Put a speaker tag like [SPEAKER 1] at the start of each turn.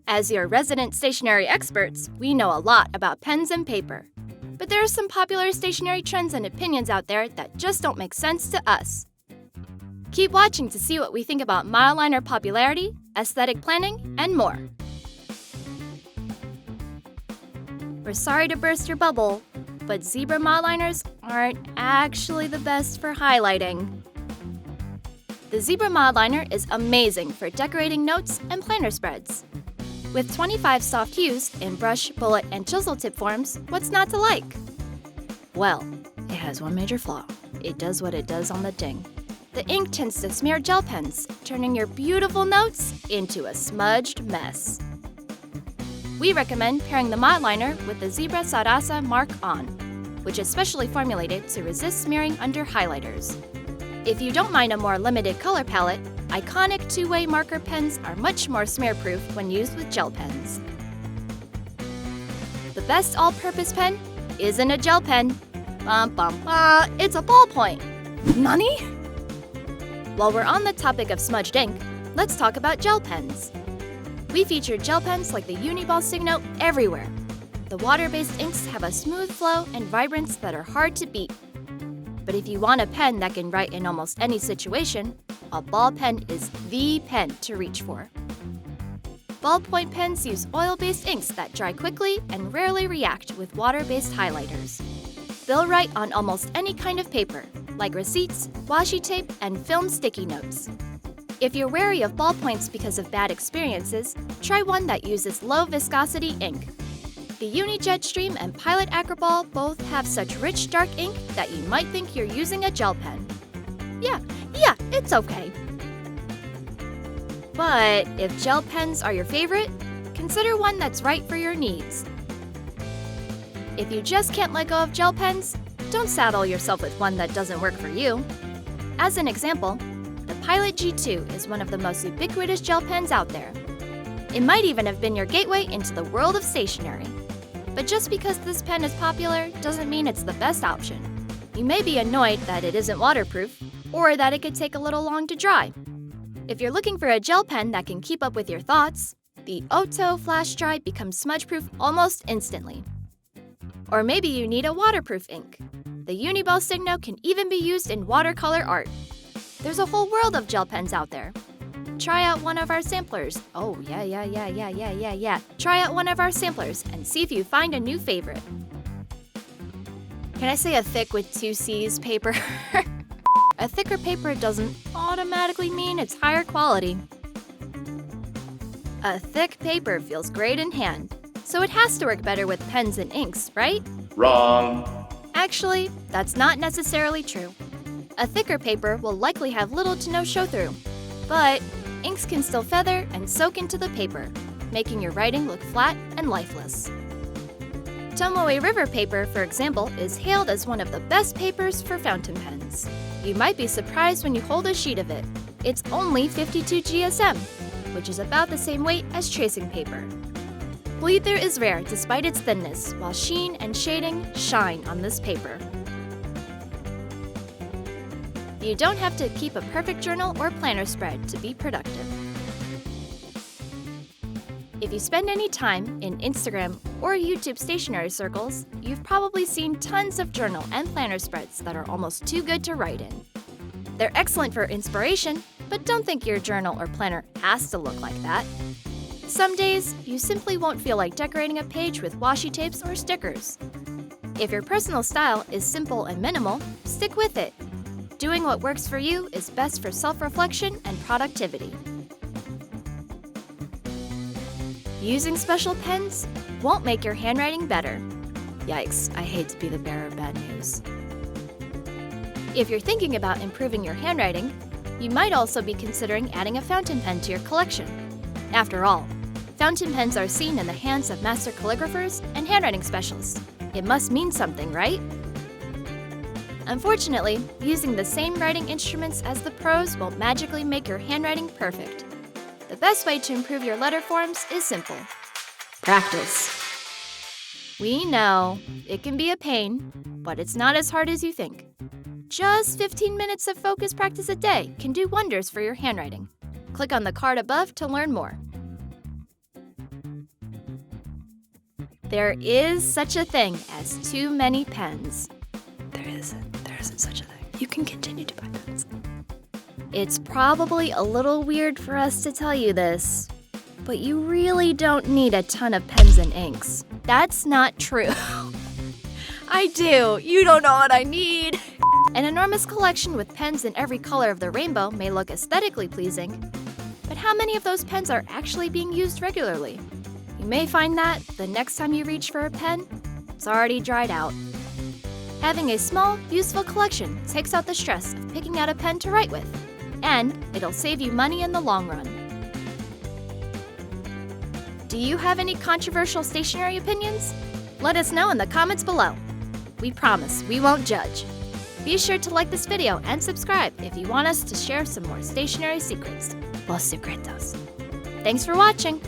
[SPEAKER 1] As your resident stationery experts, we know a lot about pens and paper. But there are some popular stationery trends and opinions out there that just don't make sense to us. Keep watching to see what we think about Mildliner popularity, aesthetic planning, and more. We're sorry to burst your bubble, but zebra Mildliners aren't actually the best for highlighting. The zebra Mildliner is amazing for decorating notes and planner spreads. With 25 soft hues in brush, bullet, and chisel tip forms, what's not to like? Well, it has one major flaw. It does what it does on the ding. The ink tends to smear gel pens, turning your beautiful notes into a smudged mess. We recommend pairing the Mildliner with the Zebra Sarasa Mark On, which is specially formulated to resist smearing under highlighters. If you don't mind a more limited color palette, iconic two-way marker pens are much more smear-proof when used with gel pens. The best all-purpose pen isn't a gel pen. It's a ballpoint. Nani? While we're on the topic of smudged ink, let's talk about gel pens. We feature gel pens like the Uniball Signo everywhere. The water-based inks have a smooth flow and vibrance that are hard to beat. But if you want a pen that can write in almost any situation, a ball pen is the pen to reach for. Ballpoint pens use oil-based inks that dry quickly and rarely react with water-based highlighters. They'll write on almost any kind of paper, like receipts, washi tape, and film sticky notes. If you're wary of ballpoints because of bad experiences, try one that uses low-viscosity ink. The Unijet Stream and Pilot Acroball both have such rich dark ink that you might think you're using a gel pen. Yeah, it's okay. But if gel pens are your favorite, consider one that's right for your needs. If you just can't let go of gel pens, don't saddle yourself with one that doesn't work for you. As an example, the Pilot G2 is one of the most ubiquitous gel pens out there. It might even have been your gateway into the world of stationery. But just because this pen is popular doesn't mean it's the best option. You may be annoyed that it isn't waterproof, or that it could take a little long to dry. If you're looking for a gel pen that can keep up with your thoughts, the Otto Flash Dry becomes smudge-proof almost instantly. Or maybe you need a waterproof ink. The Uniball Signo can even be used in watercolor art. There's a whole world of gel pens out there. Try out one of our samplers. Oh, yeah. Try out one of our samplers and see if you find a new favorite. Can I say a thick with 2 C's paper? A thicker paper doesn't automatically mean it's higher quality. A thick paper feels great in hand, so it has to work better with pens and inks, right?
[SPEAKER 2] Wrong.
[SPEAKER 1] Actually, that's not necessarily true. A thicker paper will likely have little to no show-through, but inks can still feather and soak into the paper, making your writing look flat and lifeless. Tomoe River paper, for example, is hailed as one of the best papers for fountain pens. You might be surprised when you hold a sheet of it. It's only 52 GSM, which is about the same weight as tracing paper. Bleed through is rare despite its thinness, while sheen and shading shine on this paper. You don't have to keep a perfect journal or planner spread to be productive. If you spend any time in Instagram or YouTube stationery circles, you've probably seen tons of journal and planner spreads that are almost too good to write in. They're excellent for inspiration, but don't think your journal or planner has to look like that. Some days, you simply won't feel like decorating a page with washi tapes or stickers. If your personal style is simple and minimal, stick with it. Doing what works for you is best for self-reflection and productivity. Using special pens won't make your handwriting better. Yikes, I hate to be the bearer of bad news. If you're thinking about improving your handwriting, you might also be considering adding a fountain pen to your collection. After all, fountain pens are seen in the hands of master calligraphers and handwriting specialists. It must mean something, right? Unfortunately, using the same writing instruments as the pros won't magically make your handwriting perfect. The best way to improve your letter forms is simple. Practice. We know it can be a pain, but it's not as hard as you think. Just 15 minutes of focused practice a day can do wonders for your handwriting. Click on the card above to learn more. There is such a thing as too many pens.
[SPEAKER 2] There isn't such a thing. You can continue to buy pens.
[SPEAKER 1] It's probably a little weird for us to tell you this, but you really don't need a ton of pens and inks. That's not true.
[SPEAKER 2] I do. You don't know what I need.
[SPEAKER 1] An enormous collection with pens in every color of the rainbow may look aesthetically pleasing, but how many of those pens are actually being used regularly? You may find that the next time you reach for a pen, it's already dried out. Having a small, useful collection takes out the stress of picking out a pen to write with, and it'll save you money in the long run. Do you have any controversial stationery opinions? Let us know in the comments below. We promise we won't judge. Be sure to like this video and subscribe if you want us to share some more stationery secrets.
[SPEAKER 2] Los secretos.
[SPEAKER 1] Thanks for watching!